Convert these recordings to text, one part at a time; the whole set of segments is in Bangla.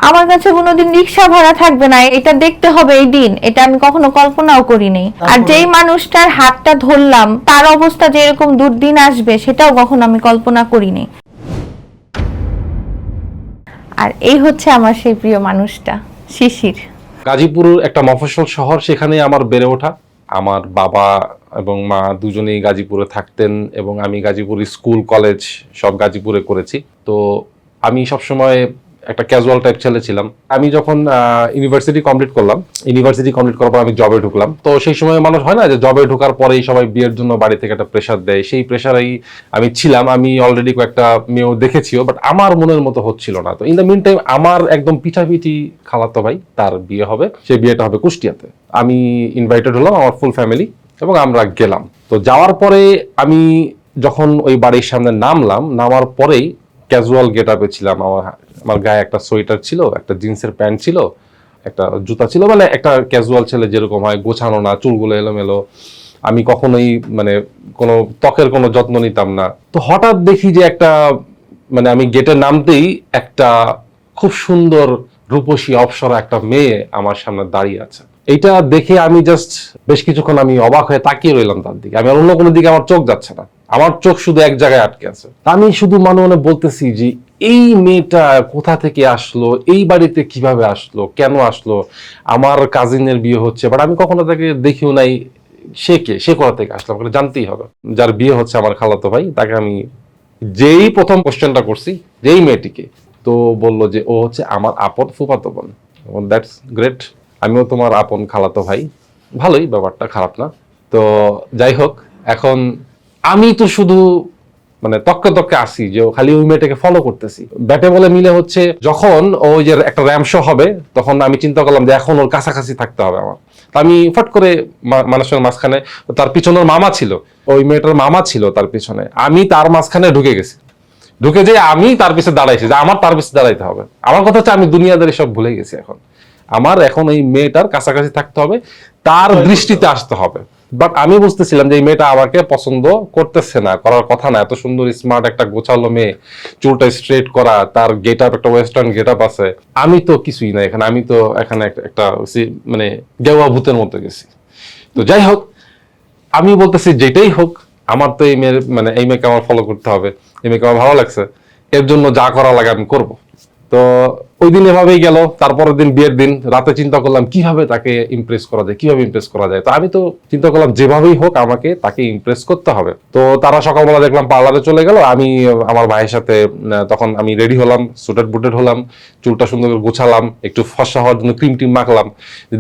আমার কাছে কোনোদিন রিক্সা ভাড়া থাকবে না, এটা দেখতে হবে এই দিন, এটা আমি কখনো কল্পনাও করিনি। আর যেই মানুষটার হাতটা ধরলাম তার অবস্থা যে এরকম দুর্দিন আসবে সেটাও কখনো আমি কল্পনা করিনি। আর এই হচ্ছে আমার সেই প্রিয় মানুষটা, শিশির। গাজীপুর একটা মফস্বল শহর, সেখানে আমার বেড়ে ওঠা। আমার বাবা এবং মা দুজনেই গাজীপুরে থাকতেন এবং আমি গাজীপুর স্কুল কলেজ সব গাজীপুরে করেছি। তো আমি সবসময় একটা ক্যাজুয়াল টাইপ ছেলে ছিলাম। আমি যখন ইউনিভার্সিটি কমপ্লিট করার পর আমি জবে ঢুকলাম। তো সেই সময় মানুষ হয় না যে জবে ঢোকার পরেই সবাই বিয়ের জন্য বাড়ি থেকে একটা প্রেশার দেয়, সেই প্রেশারেই আমি ছিলাম। আমি অলরেডি কয়েকটা মেয়েও দেখেছিও, বাট আমার মনের মতো হচ্ছিল না। তো ইন দ্য মিন টাইম আমার একদম পিঠাপিঠি খালাতো ভাই, তার বিয়ে হবে, সেই বিয়েটা হবে কুষ্টিয়াতে। আমি ইনভাইটেড হলাম, আমার ফুল ফ্যামিলি, এবং আমরা গেলাম। তো যাওয়ার পরে আমি যখন ওই বাড়ির সামনে নামার পরেই ক্যাজুয়াল গেট আপে ছিলাম। আমার গায়ে একটা সোয়েটার ছিল, একটা জিন্সের প্যান্ট ছিল, একটা জুতা ছিল, মানে একটা ক্যাজুয়াল ছেলে যেরকম হয়, গোছানো না, চুলগুলো এলোমেলো। আমি কখনোই মানে কোনো ত্বকের কোনো যত্ন নিতাম না। তো হঠাৎ দেখি যে একটা মানে আমি গেটে নামতেই একটা খুব সুন্দর রূপসী অপ্সরা একটা মেয়ে আমার সামনে দাঁড়িয়ে আছে। এইটা দেখে আমি জাস্ট বেশ কিছুক্ষণ আমি অবাক হয়ে তাকিয়ে রইলাম তার দিকে। আমি আর অন্য কোনো দিকে আমার চোখ যাচ্ছে না, আমার চোখ শুধু এক জায়গায় আটকে আছে। আমি শুধু মনে মনে বলতেছি যে এই মেয়েটা কোথা থেকে আসলো, এই বাড়িতে কিভাবে আসলো, কেন আসলো? আমার কাজিনের বিয়ে হচ্ছে, বাট আমি কখনো তাকে দেখিও নাই। সে কে, সে কোথা থেকে আসলো, আমাকে জানতেই হবে। যার বিয়ে হচ্ছে আমার খালাতো ভাই, তাকে আমি যেই প্রথম কোশ্চেনটা করছি যেই মেয়েটিকে, তো বললো যে ও হচ্ছে আমার আপন ফুফাতো বোন। দ্যাটস গ্রেট, আমিও তোমার আপন খালাতো ভাই। ভালোই, ব্যাপারটা খারাপ না। তো যাই হোক, এখন আমি তো শুধু মানে তক্কে তক্কে আসি যে খালি ওই মেয়েটাকে ফলো করতেছি। ব্যাটে বলে মিলে হচ্ছে যখন ওই যে একটা র্যাম শো হবে, তখন আমি চিন্তা করলাম যে এখন ওর কাছাকাছি থাকতে হবে আমার। তো আমি ফট করে মানুষের মাঝখানে, তার পিছনের মামা ছিল, ওই মেয়েটার মামা ছিল তার পিছনে, আমি তার মাঝখানে ঢুকে গেছি। ঢুকে যে আমি তার পিছনে দাঁড়াইছি, যে আমার তার পিছনে দাঁড়াইতে হবে। আমার কথা হচ্ছে আমি দুনিয়াদারি সব ভুলে গেছি। আমার এখন এই মেয়েটার কাছাকাছি থাকতে হবে, তার দৃষ্টিতে আসতে হবে। বাট আমি বুঝতেছিলাম যে এই মেয়েটা আমাকে পছন্দ করতেছে না, করার কথা না। এত সুন্দর স্মার্ট একটা গোছালো মেয়ে, চুলটা স্ট্রেট করা, তার গেট আপ একটা ওয়েস্টার্ন গেট আপ আছে। আমি তো কিছুই না এখানে, আমি তো এখানে একটা মানে গেওয়া ভূতের মতো গেছি। তো যাই হোক, আমি বলতেছি যেটাই হোক, আমার তো এই মেয়ের মানে এই মেয়েকে আমার ফলো করতে হবে, এই মেয়েকে আমার ভালো লাগছে, এর জন্য যা করা লাগে আমি করব। তো ওই দিন এভাবেই গেল। তারপরের দিন বিয়ের দিন রাতে চিন্তা করলাম কিভাবে তাকে ইমপ্রেস করা যায়, কিভাবে ইমপ্রেস করা যায়। তো আমি তো চিন্তা করলাম যেভাবেই হোক আমাকে তাকে ইমপ্রেস করতে হবে। তো তারা সকালবেলা দেখলাম পার্লারে চলে গেল, আমি আমার ভাইয়ের সাথে তখন আমি রেডি হলাম, সুটেড বুটেড হলাম, চুলটা সুন্দর করে গুছালাম, একটু ফর্সা হওয়ার জন্য ক্রিম টিম মাখলাম,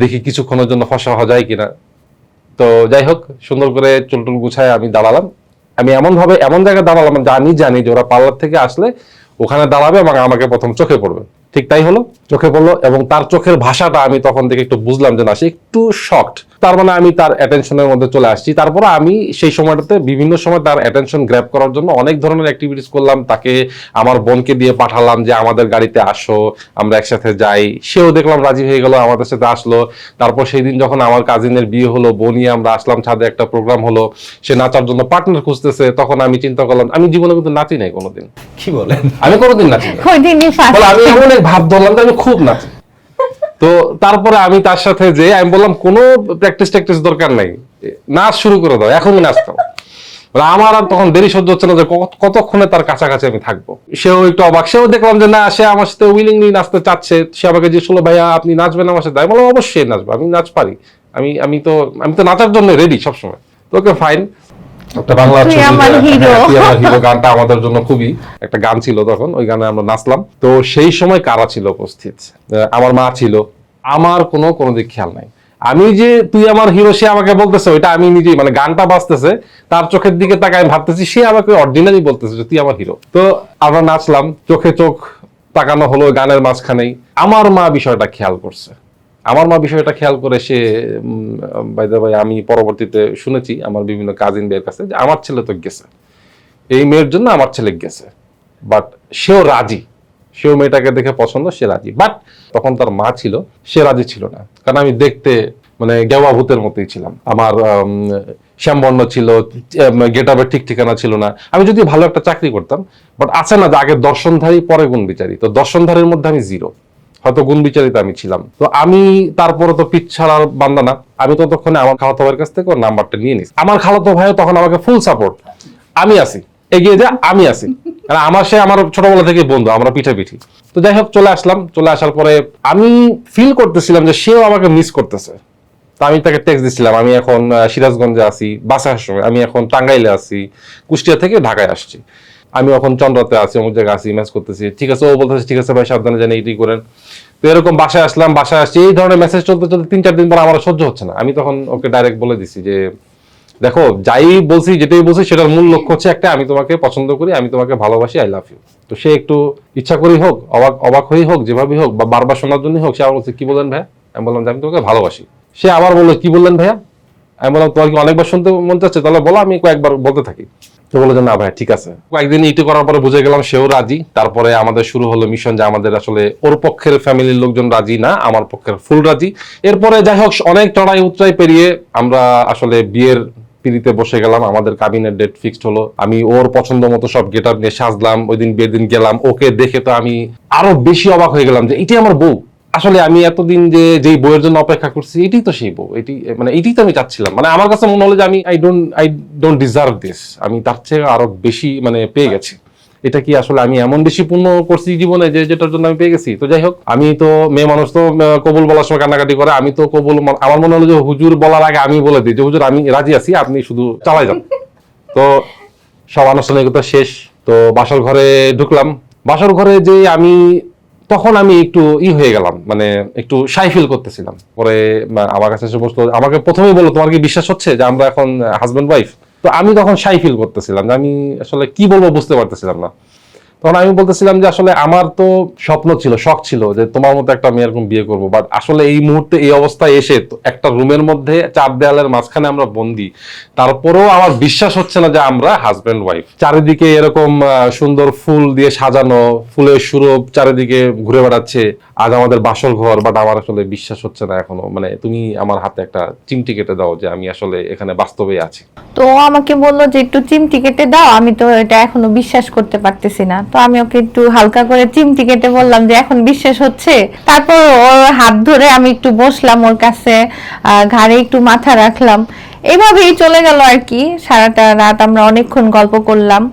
দেখি কিছুক্ষণের জন্য ফর্সা হওয়া যায় কিনা। তো যাই হোক, সুন্দর করে চুল টুল গুছায় আমি দাঁড়ালাম। আমি এমন জায়গায় দাঁড়ালাম যে আমি জানি যে ওরা পার্লার থেকে আসলে ওখানে দাঁড়াবে এবং আমাকে প্রথম চোখে পড়বে। ঠিক তাই হলো, চোখে পড়লো। এবং তার চোখের ভাষাটা আমি তখন থেকে একটু বুঝলাম যে না, সে একটু শকড। তার মানে আমি তার অ্যাটেনশনের মধ্যে চলে আসছি। তারপরে আমি সেই সময়টাতে বিভিন্ন সময় তার অ্যাটেনশন গ্র্যাব করার জন্য অনেক ধরনের অ্যাক্টিভিটিস করলাম। তাকে আমার বোনকে দিয়ে পাঠালাম যে আমাদের গাড়িতে আসো, আমরা একসাথে যাই। সেও দেখলাম রাজি হয়ে গেল, আমাদের সাথে আসলো। তারপর সেই দিন যখন আমার কাজিনের বিয়ে হলো, বোনিয়ে আমরা আসলাম, ছাদে একটা প্রোগ্রাম হলো, সে নাচার জন্য পার্টনার খুঁজতেছে। তখন আমি চিন্তা করলাম, আমি জীবনে কিন্তু নাচি নাই কোনোদিন। কি বলেন? আমি কোনোদিন নাচি নাই। আমি এমন এক ভাব ধরলাম যে আমি খুব নাচি। তো তারপরে আমি তার সাথে যে আমি বললাম কোনো প্র্যাকটিস দরকার নাই, নাচ শুরু করে দাও, এখনই নাচতাম। আমার আর তখন দেরি সহ্য হচ্ছে না যে কতক্ষণে তার কাছাকাছি আমি থাকবো। সেও একটু অবাক, সেও দেখলাম যে না, সে আমার সাথে উইলিংলি নাচতে চাচ্ছে। সে আমাকে জিজ্ঞেস করলো, ভাইয়া আপনি নাচবেন আমার সাথে? আমি বললাম অবশ্যই নাচবো, আমি নাচ পারি, আমি তো নাচার জন্য রেডি সবসময়। তো ওকে ফাইন, একটা বাংলা তুই আমার হিরো গানটা আমাদের জন্য খুবই একটা গান ছিল তখন, ওই গানে আমরা নাচলাম। তো সেই সময় কারা ছিল উপস্থিত? আমার মা ছিল। আমার কোনো দিক খেয়াল নাই। আমি যে তুই আমার হিরো, সে আমাকে বলতেছে, ওইটা আমি নিজেই মানে গানটা বাজতেছে, তার চোখের দিকে তাকায় আমি ভাবতেছি সে আমাকে অরিজিনালি বলতেছে যে তুই আমার হিরো। তো আমরা নাচলাম, চোখে চোখ তাকানো হলো গানের মাঝখানেই। আমার মা বিষয়টা খেয়াল করছে। সে বাই দ্য ওয়ে, আমি পরবর্তীতে শুনেছি আমার বিভিন্ন কাজিন ভাইয়ের কাছে যে আমার ছেলে তো গেছে, এই মেয়ের জন্য আমার ছেলে গেছে, বাট সেও রাজি, সেও মেয়েটাকে দেখে পছন্দ, সে রাজি। বাট তখন তার মা ছিল, সে রাজি ছিল না। কারণ আমি দেখতে মানে গেওয়া ভূতের মতোই ছিলাম। আমার শ্যামবর্ণ ছিল, গেট আপের ঠিক ঠিকানা ছিল না। আমি যদি ভালো একটা চাকরি করতাম, বাট আছে না যে আগে দর্শনধারী পরে গুণ বিচারি, তো দর্শনধারীর মধ্যে আমি জিরো। হয়তো গুণ বিচারিত আমি ছিলাম। তো আমি তারপরে তো পিছ ছাড়ার বান্দা না, আমি ততক্ষণে আমার খালাতো ভাইয়ের কাছ থেকে ওর নাম্বারটা নিয়ে নিছি। আমার খালাতো ভাইও তখন আমাকে ফুল সাপোর্ট, আমি আছি, এগিয়ে যা, আমি আছি, কারণ আমার সে আমার ছোটবেলা থেকে বন্ধু, আমরা পিঠাপিঠি। তো যাই হোক চলে আসলাম, চলে আসার পরে আমি ফিল করতেছিলাম যে সেও আমাকে মিস করতেছে। তা আমি তাকে টেক্সট দিচ্ছিলাম, আমি এখন সিরাজগঞ্জে আছি, বাসে আসার সময় আমি এখন টাঙ্গাইলে আছি, কুষ্টিয়া থেকে ঢাকায় আসছি, আমি এখন চন্দ্রাতে আছি, অমুক জায়গায় আছি, মেসেজ করতেছি, ঠিক আছে। ও বলতেছে ঠিক আছে ভাই, সাবধানে জানি, এটি করেন। তো এরকম বাসায় আসলাম, বাসায় আসছি, এই ধরনের মেসেজ চলতে চলতে 3-4 দিন পর আমার সহ্য হচ্ছে না। আমি তখন ওকে ডাইরেক্ট বলে দিছি যে দেখো, যাই বলছি, যেটাই বলছি, সেটার মূল লক্ষ্য হচ্ছে একটা, আমি তোমাকে পছন্দ করি, আমি তোমাকে ভালোবাসি, আই লাভ ইউ। তো সে একটু ইচ্ছা করেই হোক, অবাক হয়েই হোক, যেভাবেই হোক, বা বারবার শোনার জন্যই হোক, সে আবার বলছে কি বললেন ভাইয়া? আমি বললাম যে আমি তোমাকে ভালোবাসি। সে আবার বললো কি বললেন ভাইয়া? আমি বললাম তোমার কি অনেকবার শুনতে মন চাচ্ছে? তাহলে বলো, আমি কয়েকবার বলতে থাকি। তো বললো যে না ভাই ঠিক আছে। কয়েকদিন ইটি করার পরে বুঝে গেলাম সেও রাজি। তারপরে আমাদের শুরু হলো মিশন, যে আমাদের আসলে ওর পক্ষের ফ্যামিলির লোকজন রাজি না, আমার পক্ষের ফুল রাজি। এরপরে যাই হোক অনেক চড়াই উতরাই পেরিয়ে আমরা আসলে বিয়ের পিড়িতে বসে গেলাম। আমাদের কাবিনের ডেট ফিক্সড হলো। আমি ওর পছন্দ মতো সব গেট আপ নিয়ে সাজলাম, ওই দিন বিয়ের দিন গেলাম। ওকে দেখে তো আমি আরো বেশি অবাক হয়ে গেলাম যে এটাই আমার বউ। আসলে আমি এতদিন যেই বইয়ের জন্য অপেক্ষা করছি, এটাই তো সেই বউ, এটি মানে এটাই তো আমি চাচ্ছিলাম। মানে আমার কাছে মনে হলো যে আমি আই ডোন্ট ডিজার্ভ দিস, আমি তার চেয়ে আরো বেশি মানে পেয়ে গেছি। এটা কি আসলে আমি এমন বেশি পূর্ণ করছি জীবনে যে যেটার জন্য আমি পেয়ে গেছি? তো যাই হোক, আমি তো মেয়ে মানুষ, তো কবুল বলার সময় কান্নাকাটি করে, আমি তো কবুল, আমার মনে হলো যে হুজুর বলার আগে আমি বলে দিই যে হুজুর আমি রাজি আছি, আপনি শুধু চালাই যান। তো সব আনুষ্ঠানিকতা শেষ, তো বাসর ঘরে ঢুকলাম। বাসর ঘরে যে আমি তখন আমি একটু হয়ে গেলাম, মানে একটু শাই ফিল করতেছিলাম। পরে আমার কাছে এসে বসলো, আমাকে প্রথমেই বললো তোমার কি বিশ্বাস হচ্ছে যে আমরা এখন হাজব্যান্ড ওয়াইফ? তো আমি তখন শাই ফিল করতেছিলাম, যে আমি আসলে কি বলবো বুঝতে পারতেছিলাম না। তখন আমি বলতেছিলাম যে আসলে আমার তো স্বপ্ন ছিল, শখ ছিল যে তোমার মতো একটা মেয়ে এরকম বিয়ে করবো, বাট আসলে এই মুহূর্তে এই অবস্থায় এসে একটা রুমের মধ্যে 4 দেয়ালের মাঝখানে আমরা বন্দি, তারপরেও আমার বিশ্বাস হচ্ছে না যে আমরা হাজব্যান্ড ওয়াইফ। চারিদিকে এরকম সুন্দর ফুল দিয়ে সাজানো, ফুলের সুরভ চারিদিকে ঘুরে বেড়াচ্ছে, আজ আমাদের বাসর ঘর, বাট আমার আসলে বিশ্বাস হচ্ছে না এখনো। মানে তুমি আমার হাতে একটা চিমটি কেটে দাও যে আমি আসলে এখানে বাস্তবে আছি। তো ও আমাকে বললো যে একটু চিমটি কেটে দাও, আমি তো এটা এখনো বিশ্বাস করতে পারতেছি না। তো আমি ওকে একটু হালকা করে চিমটি কেটে বললাম যে এখন বিশ্বাস হচ্ছে। তারপর ওর হাত ধরে আমি একটু বসলাম ওর কাছে, ঘাড়ে একটু মাথা রাখলাম। এভাবেই চলে গেল আর কি সারাটা রাত, আমরা অনেকক্ষণ গল্প করলাম।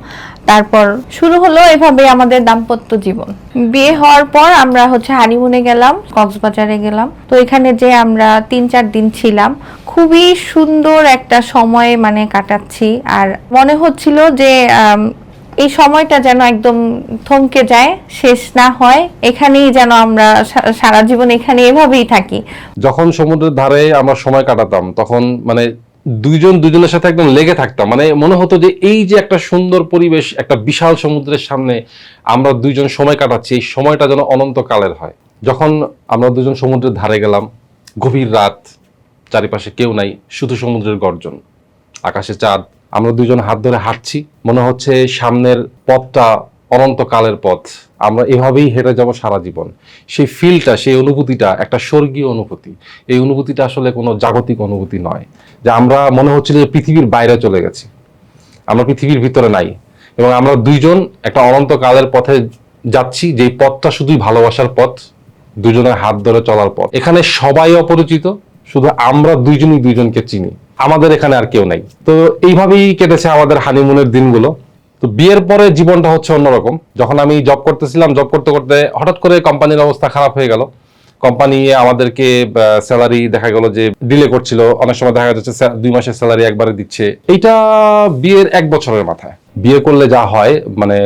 তারপর শুরু হলো এভাবে আমাদের দাম্পত্য জীবন। বিয়ে হওয়ার পর আমরা হানিমুনে গেলাম, কক্সবাজারে গেলাম। তো এখানে যে আমরা 3-4 দিন ছিলাম, খুবই সুন্দর একটা সময় মানে কাটাচ্ছি। আর মনে হচ্ছিল যে এই সময়টা যেন একদম থমকে যায়, শেষ না হয়, এখানেই যেন আমরা সারা জীবন এখানে এভাবেই থাকি। যখন সমুদ্রের ধারে আমরা সময় কাটাতাম, তখন মানে দুইজন দুজনের সাথে একদম লেগে থাকতাম। মানে মনে হতো যে এই যে একটা সুন্দর পরিবেশ, একটা বিশাল সমুদ্রের সামনে আমরা দুইজন সময় কাটাচ্ছি, এই সময়টা যেন অনন্তকালের হয়। যখন আমরা দুজন সমুদ্রের ধারে গেলাম, গভীর রাত, চারিপাশে কেউ নাই, শুধু সমুদ্রের গর্জন, আকাশে চাঁদ, আমরা দুজন হাত ধরে হাঁটছি, মনে হচ্ছে সামনের পথটা অনন্তকালের পথ, আমরা এভাবেই হেঁটে যাব সারা জীবন। সেই ফিলটা, সেই অনুভূতিটা একটা স্বর্গীয় অনুভূতি। এই অনুভূতিটা আসলে কোনো জাগতিক অনুভূতি নয়, যে আমরা মনে হচ্ছিল যে পৃথিবীর বাইরে চলে গেছি, আমরা পৃথিবীর ভিতরে নাই, এবং আমরা দুইজন একটা অনন্তকালের পথে যাচ্ছি, যেই পথটা শুধুই ভালোবাসার পথ, দুজনের হাত ধরে চলার পথ। এখানে সবাই অপরিচিত, শুধু আমরা দুইজনই দুইজনকে চিনি, আমাদের এখানে আর কেউ নাই। তো এইভাবেই কেটেছে আমাদের হানিমুনের দিনগুলো। তো বিয়ের পরে জীবনটা হচ্ছে অন্যরকম। যখন আমি জব করতেছিলাম, জব করতে করতে হঠাৎ করে কোম্পানির অবস্থা খারাপ হয়ে গেল। কোম্পানি আমাদেরকে স্যালারি দেখা গেল যে ডিলে করছিল, অনেক সময় দেখা যাচ্ছে 2 মাসের স্যালারি একবারে দিচ্ছে। এইটা বিয়ের 1 বছরের মাথায়। বিয়ে করলে যা হয়, মানে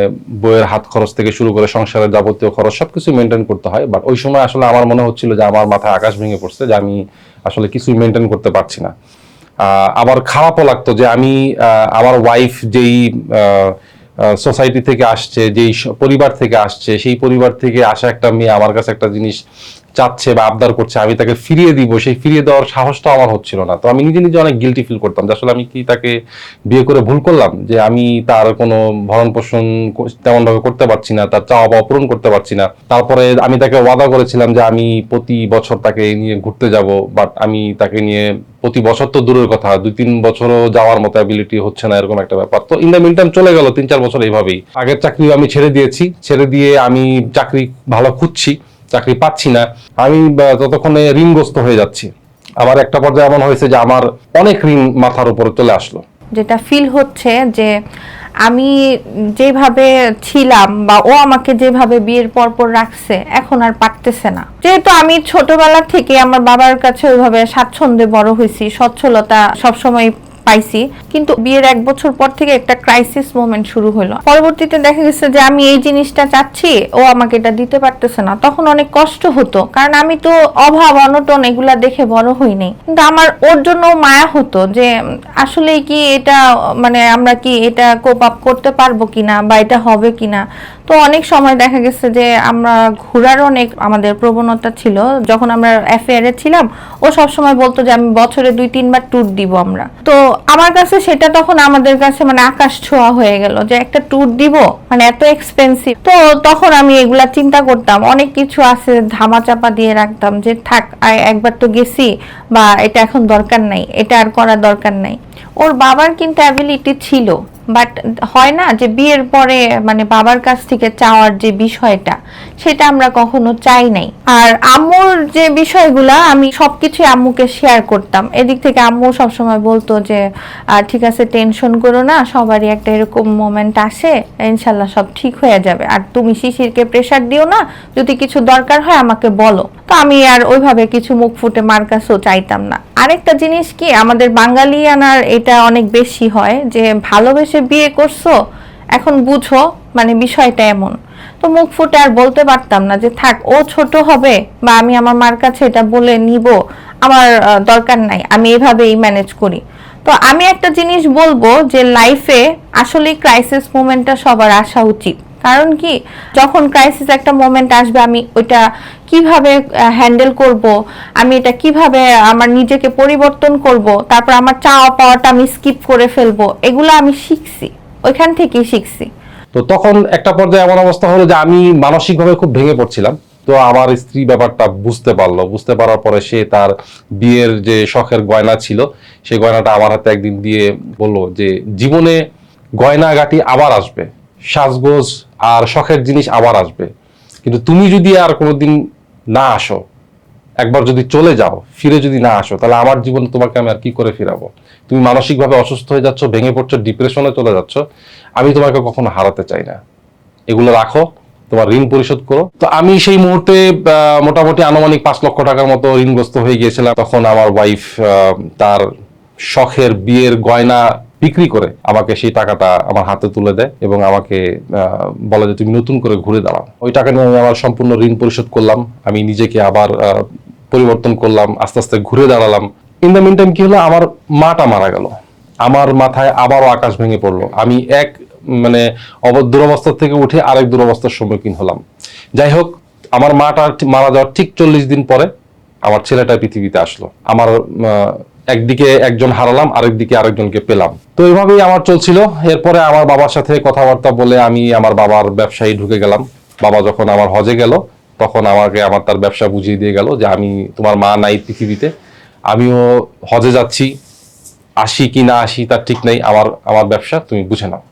বইয়ের হাত খরচ থেকে শুরু করে সংসারের যাবতীয় খরচ সবকিছু মেনটেন করতে হয়। বাট ওই সময় আসলে আমার মনে হচ্ছিল যে আমার মাথায় আকাশ ভেঙে পড়ছে, যে আমি আসলে কিছুই মেনটেন করতে পারছি না। আবার খারাপও লাগতো যে আমি আমার ওয়াইফ যেই সোসাইটি থেকে আসছে, যেই পরিবার থেকে আসছে, সেই পরিবার থেকে আসা একটা মেয়ে আমার কাছে একটা জিনিস চাচ্ছে বা আবদার করছে, আমি তাকে ফিরিয়ে দিব, সেই ফিরিয়ে দেওয়ার সাহসটা আমার হচ্ছিল না। তো আমি নিজে নিজে অনেক গিল্টি ফিল করতাম যে আসলে আমি কি তাকে বিয়ে করে ভুল করলাম, যে আমি তার কোনো ভরণ পোষণ তেমন ভাবে করতে পারছি না, তার চাওয়া পাওয়া পূরণ করতে পারছি না। তারপরে আমি তাকে ওয়াদা করেছিলাম যে আমি প্রতি বছর তাকে নিয়ে ঘুরতে যাব, বাট আমি তাকে নিয়ে প্রতি বছর তো দূরের কথা, 2-3 বছরও যাওয়ার মতো অ্যাবিলিটি হচ্ছে না, এরকম একটা ব্যাপার। তো ইন দ্য মিন টাইম চলে গেল 3-4 বছর এইভাবেই। আগের চাকরি আমি ছেড়ে দিয়েছি, ছেড়ে দিয়ে আমি চাকরি ভালো খুঁজছি। চাকরি পাচ্ছি না, আমি ততক্ষণে ঋণগ্রস্ত হয়ে যাচ্ছি। আবার একটা পর্যায়ে এমন হয়েছে যে আমার অনেক ঋণ মাথার উপরে চলে আসলো। যেটা ফিল হচ্ছে যে আমি যেভাবে ছিলাম বা ও আমাকে যেভাবে বিয়ের পর রাখছে এখন আর পারতেছে না। যেহেতু আমি ছোটবেলা থেকে আমার বাবার কাছে ওইভাবে স্বাচ্ছন্দ্যে বড় হয়েছি, সচ্ছলতা সবসময় পাইছি, কিন্তু বিয়ের 1 বছর পর থেকে একটা ক্রাইসিস মোমেন্ট শুরু হলো। পরবর্তীতে দেখা গেছে যে আমি এই জিনিসটা চাচ্ছি, ও আমাকে এটা দিতে পারতেছে না। তখন অনেক কষ্ট হতো, কারণ আমি তো অভাব অনটন এগুলা দেখে বড় হইনি, কিন্তু আমার ওর জন্য মায়া হতো যে আসলে কি এটা মানে আমরা কি এটা কোপ আপ করতে পারবো কিনা বা এটা হবে কিনা। তো অনেক সময় দেখা গেছে যে আমরা ঘোরার অনেক আমাদের প্রবণতা ছিল। যখন আমরা অ্যাফেয়ারে ছিলাম, ও সবসময় বলতো যে আমি বছরে 2-3 বার ট্যুর দিব আমরা। তো আমার কাছে সেটা তখন আমাদের কাছে মানে আকাশ ছোঁয়া হয়ে গেল যে একটা ট্যুর দিব মানে এত এক্সপেন্সিভ। তো তখন আমি এগুলা চিন্তা করতাম, অনেক কিছু আছে ধামাচাপা দিয়ে রাখতাম যে থাক, একবার তো গেছি, বা এটা এখন দরকার নাই, এটা আর করার দরকার নাই। ওর বাবার কিন্তু অ্যাবিলিটি ছিল, বাট হয় না যে বিয়ের পরে মানে বাবার কাছ থেকে চাওয়ার যে বিষয়টা, সেটা আমরা কখনো চাই নাই। আর আম্মুর যে বিষয়গুলা আমি সবকিছু আম্মুকে শেয়ার করতাম। এদিক থেকে আম্মু সবসময় বলতো যে ঠিক আছে, টেনশন করো না, সবারই একটা এরকম মোমেন্ট আসে, ইনশাল্লাহ সব ঠিক হয়ে যাবে। আর তুমি শিশিরকে প্রেশার দিও না, যদি কিছু দরকার হয় আমাকে বলো। তো আমি আর ওইভাবে কিছু মুখ ফুটে মার কাছেও চাইতাম না। আরেকটা জিনিস কি, আমাদের বাঙালিয়ানার এটা অনেক বেশি হয় যে ভালোবেসে বিয়ে করছো, এখন বুঝো মানে বিষয়টা এমন। তো মুখ ফুটে আর বলতে পারতাম না যে থাক, ও ছোট হবে বা আমি আমার মার কাছে এটা বলে নিব, আমার দরকার নাই, আমি এভাবেই ম্যানেজ করি। তো আমি একটা জিনিস বলবো যে লাইফে আসলে ক্রাইসিস মোমেন্টটা সবার আসা উচিত। কারণ কি, যখন ক্রাইসিস একটা মোমেন্ট আসবে, আমি ওইটা কিভাবে হ্যান্ডেল করব, আমি এটা কিভাবে আমার নিজেকে পরিবর্তন করব, তারপর আমার চাওয়া পাওয়াটা আমি স্কিপ করে ফেলবো, এগুলো আমি শিখছি, ওইখান থেকেই শিখছি। তো তখন একটা পর্যায়ে এমন অবস্থা হলো যে আমি মানসিকভাবে খুব ভেঙে পড়ছিলাম। তো আমার স্ত্রী ব্যাপারটা বুঝতে পারলো, বুঝতে পারার পরে সে তার বিয়ের যে শখের গয়না ছিল সেই গয়নাটা আমার হাতে একদিন দিয়ে বললো যে জীবনে গয়নাগাটি আবার আসবে, সাজগোজ আর শখের জিনিস আবার আসবে, কিন্তু তুমি যদি আর কোনোদিন না আসো, একবার যদি চলে যাও, ফিরে যদি না আসো, তাহলে আমার জীবন তোমাকে আমি আর কি করে ফিরাবো? তুমি মানসিকভাবে অসুস্থ হয়ে যাচ্ছ, ভেঙে পড়ছো, ডিপ্রেশনে চলে যাচ্ছ, আমি তোমাকে কখনো হারাতে চাই না, এগুলো রাখো, তোমার ঋণ পরিশোধ করো। তো আমি সেই মুহূর্তে মোটামুটি আনুমানিক 5 লক্ষ টাকার মতো ঋণগ্রস্ত হয়ে গিয়েছিলাম। তখন আমার ওয়াইফ তার শখের বিয়ের গয়না বিক্রি করে আমাকে সেই টাকাটা আমার হাতে তুলে দেয় এবং আমাকে বলে যে তুমি নতুন করে ঘুরে দাঁড়াও। ওই টাকা নিয়ে আমি আমার সম্পূর্ণ ঋণ পরিশোধ করলাম, আমি নিজেকে আবার পরিবর্তন করলাম, আস্তে আস্তে ঘুরে দাঁড়ালাম। ইন দ্য মিন টাইম কি হলো, আমার মাটা মারা গেল, আমার মাথায় আবারও আকাশ ভেঙে পড়লো। আমি এক মানে দুরবস্থা থেকে উঠে আরেক দুরবস্থার সম্মুখীন হলাম। যাই হোক, আমার মাটা মারা যাওয়ার ঠিক 40 দিন পরে আমার ছেলেটা পৃথিবীতে আসলো। আমার একদিকে একজন হারালাম, আরেকদিকে আরেকজনকে পেলাম। তো এইভাবেই আমার চলছিল। এরপরে আমার বাবার সাথে কথাবার্তা বলে আমি আমার বাবার ব্যবসায় ঢুকে গেলাম। বাবা যখন আমার হজে গেল, তখন আমাকে আমার তার ব্যবসা বুঝিয়ে দিয়ে গেল যে আমি, তোমার মা নাই পৃথিবীতে, আমিও হজে যাচ্ছি, আসি কি না আসি তার ঠিক নেই, আমার ব্যবসা তুমি বুঝে নাও।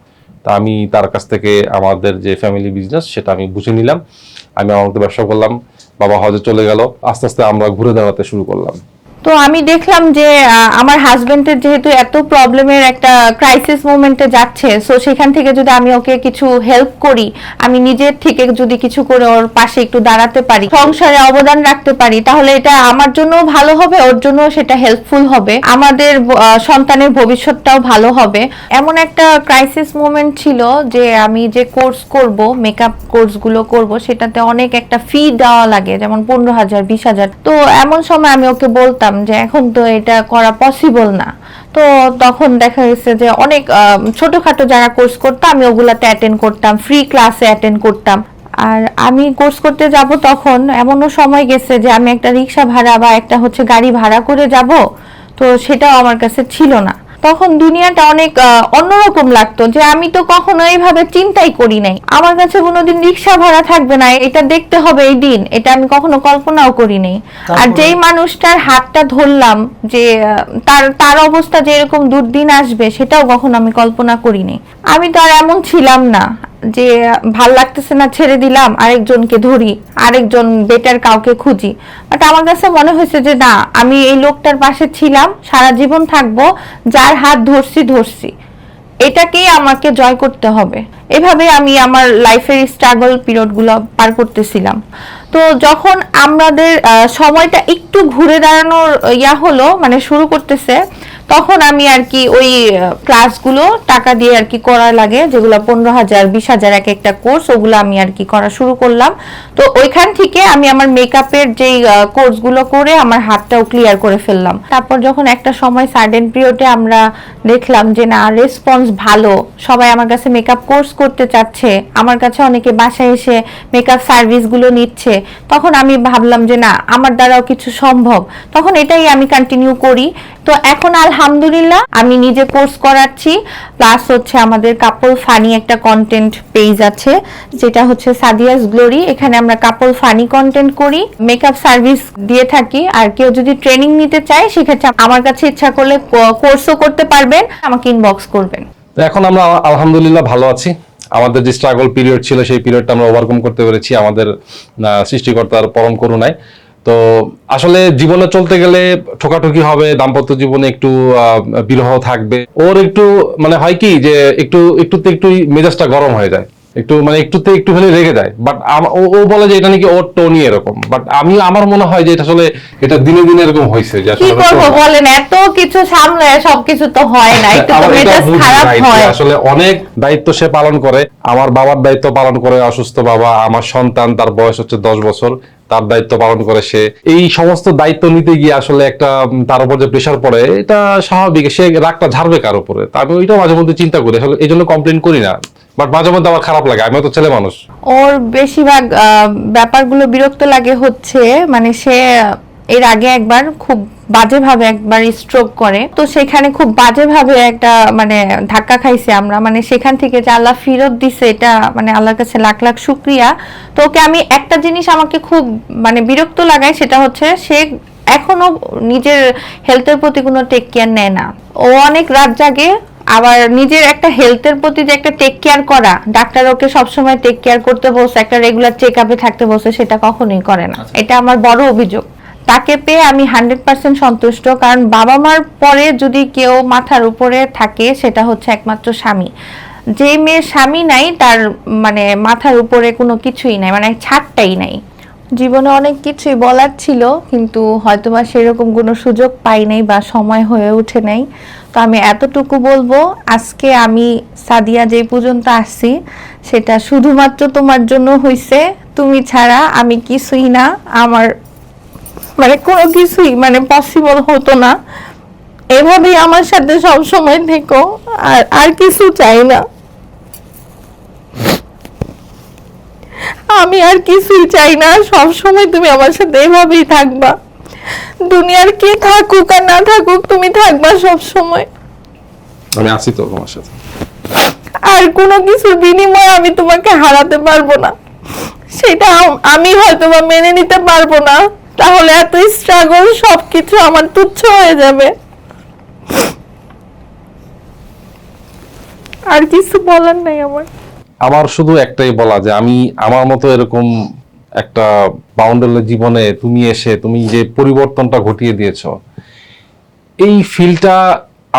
তা আমি তার কাছ থেকে আমাদের যে ফ্যামিলি বিজনেস সেটা আমি বুঝে নিলাম, আমি আমার মতো ব্যবসা করলাম। বাবা হজে চলে গেল, আস্তে আস্তে আমরা ঘুরে দাঁড়াতে শুরু করলাম। তো আমি দেখলাম যে আমার হাজবেন্ডের যেহেতু এত প্রবলেমের একটা ক্রাইসিস মোমেন্টে যাচ্ছে, সো সেখান থেকে যদি আমি ওকে কিছু হেল্প করি, আমি নিজের থেকে যদি কিছু করে ওর পাশে একটু দাঁড়াতে পারি, সংসারে অবদান রাখতে পারি, তাহলে এটা আমার জন্য ভালো হবে, ওর জন্য সেটা হেল্পফুল হবে, আমাদের সন্তানের ভবিষ্যৎটাও ভালো হবে। এমন একটা ক্রাইসিস মোমেন্ট ছিল যে আমি যে কোর্স করব, মেকআপ কোর্সগুলো করব, সেটাতে অনেক একটা ফি দেওয়া লাগে, যেমন 15,000 20,000। তো এমন সময় আমি ওকে বলতাম যে এখন তো এটা করা পসিবল না। তো তখন দেখা গেছে যে অনেক ছোটখাটো যারা কোর্স করতাম আমি ওগুলাতে অ্যাটেন্ড করতাম, ফ্রি ক্লাসে অ্যাটেন্ড করতাম। আর আমি কোর্স করতে যাব, তখন এমনও সময় গেছে যে আমি একটা রিক্সা ভাড়া বা একটা গাড়ি ভাড়া করে যাব, তো সেটাও আমার কাছে ছিল না। তখন দুনিয়াটা অনেক অন্যরকম লাগতো যে আমি তো কখনো এইভাবে চিন্তাই করি নাই, আমার কাছে কোনোদিন রিক্সা ভাড়া থাকবে না, এটা দেখতে হবে এই দিন, এটা আমি কখনো কল্পনাও করি নাই। আর যেই মানুষটার হাতটা ধরলাম, যে তার অবস্থা যে এরকম দুর্দিন আসবে, সেটাও কখনো আমি কল্পনা করি নাই। আমি তো আর এমন ছিলাম না, যে ভাল লাগতেছে না ছেড়ে দিলাম, আরেকজনকে ধরি, আরেকজন বেটার কাউকে খুঁজি। বাট আমার কাছে মনে হয়েছে যে না, আমি এই লোকটার পাশে ছিলাম, সারা জীবন থাকবো, যার হাত ধরছি, এটাকেই আমাকে জয় করতে হবে। এভাবে আমি আমার লাইফের স্ট্রাগল পিরিয়ড গুলো পার করতেছিলাম। তো যখন আমাদের সময়টা একটু ঘুরে দাঁড়ানোর হলো, মানে শুরু করতেছে, তখন আমি আর কি ওই ক্লাসগুলো টাকা দিয়ে আর কি করা লাগে, যেগুলো 15,000 20,000 এক একটা কোর্স, ওগুলো আমি আর কি করা শুরু করলাম। তো ওইখান থেকে আমি আমার মেকআপের যেই কোর্সগুলো করে আমার হাতটাও ক্লিয়ার করে ফেললাম। তারপর যখন একটা সময় সার্টেন পিরিয়ডে আমরা দেখলাম যে না, রেসপন্স ভালো, সবাই আমার কাছে মেকআপ কোর্স করতে চাচ্ছে, আমার কাছে অনেকে বাসায় এসে মেকআপ সার্ভিসগুলো নিচ্ছে, তখন আমি ভাবলাম যে না, আমার দ্বারাও কিছু সম্ভব, তখন এটাই আমি কন্টিনিউ করি। তো এখন আলহামদুলিল্লাহ আমি নিজে কোর্স করাচ্ছি, প্লাস হচ্ছে আমাদের কাপল ফানি একটা কন্টেন্ট পেজ আছে, যেটা হচ্ছে সাদিয়াস গ্লোরি। এখানে আমরা কাপল ফানি কন্টেন্ট করি, মেকআপ সার্ভিস দিয়ে থাকি। আর কেউ যদি ট্রেনিং নিতে চায়, সেক্ষেত্রে আমার কাছে ইচ্ছা করলে কোর্সও করতে পারবেন, আমাকে ইনবক্স করবেন। তো এখন আমরা আলহামদুলিল্লাহ ভালো আছি। আমাদের যে স্ট্রাগল পিরিয়ড ছিল, সেই পিরিয়ডটা আমরা ওভারকাম করতে পেরেছি আমাদের সৃষ্টিকর্তার পরম করুণায়। তো আসলে জীবনে চলতে গেলে ঠোকাঠুকি হবে, দাম্পত্য জীবনে একটু বিরহ থাকবে। ওর একটু মানে হয় কি যে একটু মেজাজটা গরম হয়ে যায়, একটু মানে একটু হলে রেগে যায়। বাট ও বলে যে এটা নাকি ওর টোনই এরকম। বাট আমার মনে হয় যে এটা আসলে এটা দিনে দিনে এরকম হয়েছে। যে কি করব বলেন, এত কিছু সামনে সবকিছু তো হয় না, একটু তো মেজাজ খারাপ হয়। আসলে অনেক দায়িত্ব সে পালন করে। আমার বাবার দায়িত্ব পালন করে অসুস্থ বাবা, আমার সন্তান, তার বয়স হচ্ছে 10 বছর, তার দায়িত্ব পালন করে সে। এই সমস্ত দায়িত্ব নিতে গিয়ে আসলে একটা তার উপর যে প্রেশার পড়ে, এটা স্বাভাবিক। সে রাগটা ঝাড়বে কার উপরে, তা আমি ওইটা মাঝে মধ্যে চিন্তা করি। আসলে এই জন্য কমপ্লেন করি না, বাট মাঝে মধ্যে আমার খারাপ লাগে, আমিও তো ছেলে মানুষ। ওর বেশিরভাগ ব্যাপারগুলো বিরক্ত লাগে হচ্ছে, মানে সে এর আগে একবার খুব বাজেভাবে একবার স্ট্রোক করে, তো সেখানে খুব বাজেভাবে একটা মানে ধাক্কা খাইছে আমরা, মানে সেখান থেকে যে আল্লাহ ফিরত দিছে, এটা মানে আল্লাহর কাছে লাখ লাখ শুকরিয়া। তো ওকে আমি একটা জিনিস আমাকে খুব মানে বিরক্ত লাগায়, সেটা হচ্ছে সে এখনো নিজের হেলথের প্রতি কোনো টেক কেয়ার নেয় না। ও অনেক রাত জাগে, আবার নিজের একটা হেলথের প্রতি যে একটা টেক কেয়ার করা, ডাক্তার ওকে সবসময় টেক কেয়ার করতে বলছে, একটা রেগুলার চেক আপে থাকতে বলছে, সেটা কখনোই করে না। এটা আমার বড় অভিযোগ। তাকে পেয়ে আমি 100% সন্তুষ্ট, কারণ বাবা মার পরে যদি কেউ মাথার উপরে থাকে, সেটা হচ্ছে একমাত্র স্বামী। যে মেয়ের স্বামী নাই, তার মানে মাথার উপরে কোনো কিছুই নাই, মানে ছাদটাই নাই। জীবনে অনেক কিছুই বলার ছিল, কিন্তু হয়তোবা সেরকম কোনো সুযোগ পাই নাই বা সময় হয়ে ওঠে নাই। তো আমি এতটুকু বলবো, আজকে আমি সাদিয়া যে পর্যন্ত আসছি, সেটা শুধুমাত্র তোমার জন্য হইছে। তুমি ছাড়া আমি কিছুই না, আমার মানে কোনো কিছুই মানে পসিবল হতো না। এভাবেই আমার সাথে সব সময় থেকো, আর কিছু চাই না, আমি আর কিছুই চাই না। সব সময় তুমি আমার সাথে এভাবেই থাকবা, দুনিয়ার কে থাকুক আর না থাকুক, তুমি থাকবা সব সময়। আমি আছি তো তোমার সাথে। আর কোনো কিছুর বিনিময়ে আমি তোমাকে হারাতে পারবো না, সেটা আমি হয়তোবা মেনে নিতে পারবো না। তাহলে এত স্ট্রাগল সবকিছু আমার তুচ্ছ হয়ে যাবে। আর কিছু বলার নাই আমার শুধু একটাই বলা, যে আমি আমার মতো এরকম একটা বাউন্ডারি জীবনে তুমি এসে তুমি যে পরিবর্তনটা ঘটিয়ে দিয়েছো, এই ফিলটা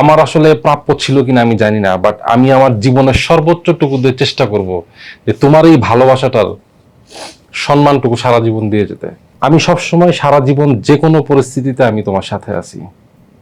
আমার আসলে প্রাপ্য ছিল কিনা আমি জানি না। বাট আমি আমার জীবনের সর্বোচ্চটুকু দিয়ে চেষ্টা করব যে তোমার এই ভালোবাসাটার সম্মানটুকু সারা জীবন দিয়ে যেতে। আমি সবসময় সারা জীবন যে কোনো পরিস্থিতিতে আমি তোমার সাথে আছি,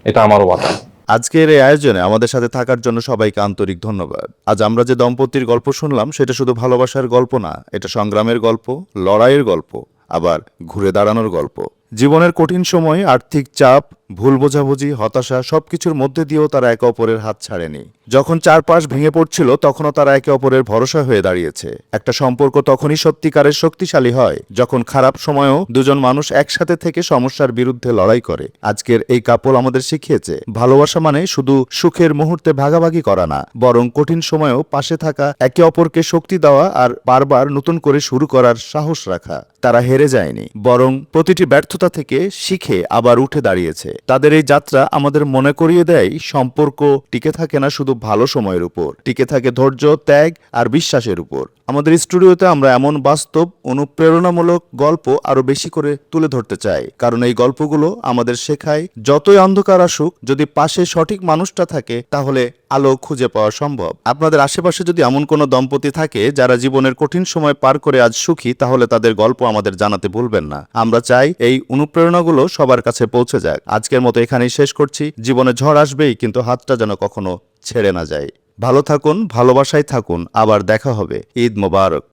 এটা আমারও কথা। আজকের এই আয়োজনে আমাদের সাথে থাকার জন্য সবাইকে আন্তরিক ধন্যবাদ। আজ আমরা যে দম্পতির গল্প শুনলাম, সেটা শুধু ভালোবাসার গল্প না, এটা সংগ্রামের গল্প, লড়াইয়ের গল্প, আবার ঘুরে দাঁড়ানোর গল্প। জীবনের কঠিন সময়ে আর্থিক চাপ, ভুল বোঝাবুঝি, হতাশা সবকিছুর মধ্যে দিয়েও তারা একে অপরের হাত ছাড়েনি। যখন চারপাশ ভেঙে পড়ছিল, তখনও তারা একে অপরের ভরসা হয়ে দাঁড়িয়েছে। একটা সম্পর্ক তখনই সত্যিকারের শক্তিশালী হয়, যখন খারাপ সময়েও দুজন মানুষ একসাথে থেকে সমস্যার বিরুদ্ধে লড়াই করে। আজকের এই কাপল আমাদের শিখিয়েছে, ভালোবাসা মানে শুধু সুখের মুহূর্তে ভাগাভাগি করা না, বরং কঠিন সময়েও পাশে থাকা, একে অপরকে শক্তি দেওয়া আর বারবার নতুন করে শুরু করার সাহস রাখা। তারা হেরে যায়নি, বরং প্রতিটি ব্যর্থতা থেকে শিখে আবার উঠে দাঁড়িয়েছে। তাদের এই যাত্রা আমাদের মনে করিয়ে দেয় সম্পর্ক টিকে থাকে না শুধু ভালো সময়ের উপর, টিকে থাকে ধৈর্য, ত্যাগ আর বিশ্বাসের উপর। আমাদের স্টুডিওতে আমরা এমন বাস্তব অনুপ্রেরণামূলক গল্প আরো বেশি করে তুলে ধরতে চাই, কারণ এই গল্পগুলো আমাদের শেখায় যতই অন্ধকার আসুক, যদি পাশে সঠিক মানুষটা থাকে তাহলে আলো খুঁজে পাওয়া সম্ভব। আপনাদের আশেপাশে যদি এমন কোনো দম্পতি থাকে যারা জীবনের কঠিন সময় পার করে আজ সুখী, তাহলে তাদের গল্প আমাদের জানাতে ভুলবেন না। আমরা চাই এই অনুপ্রেরণাগুলো সবার কাছে পৌঁছে যাক। আজকের মতো এখানেই শেষ করছি। জীবনে ঝড় আসবেই, কিন্তু হাতটা যেন কখনো ছেড়ে না যায়। ভালো থাকুন, ভালোবাসায় থাকুন। আবার দেখা হবে। ঈদ মোবারক।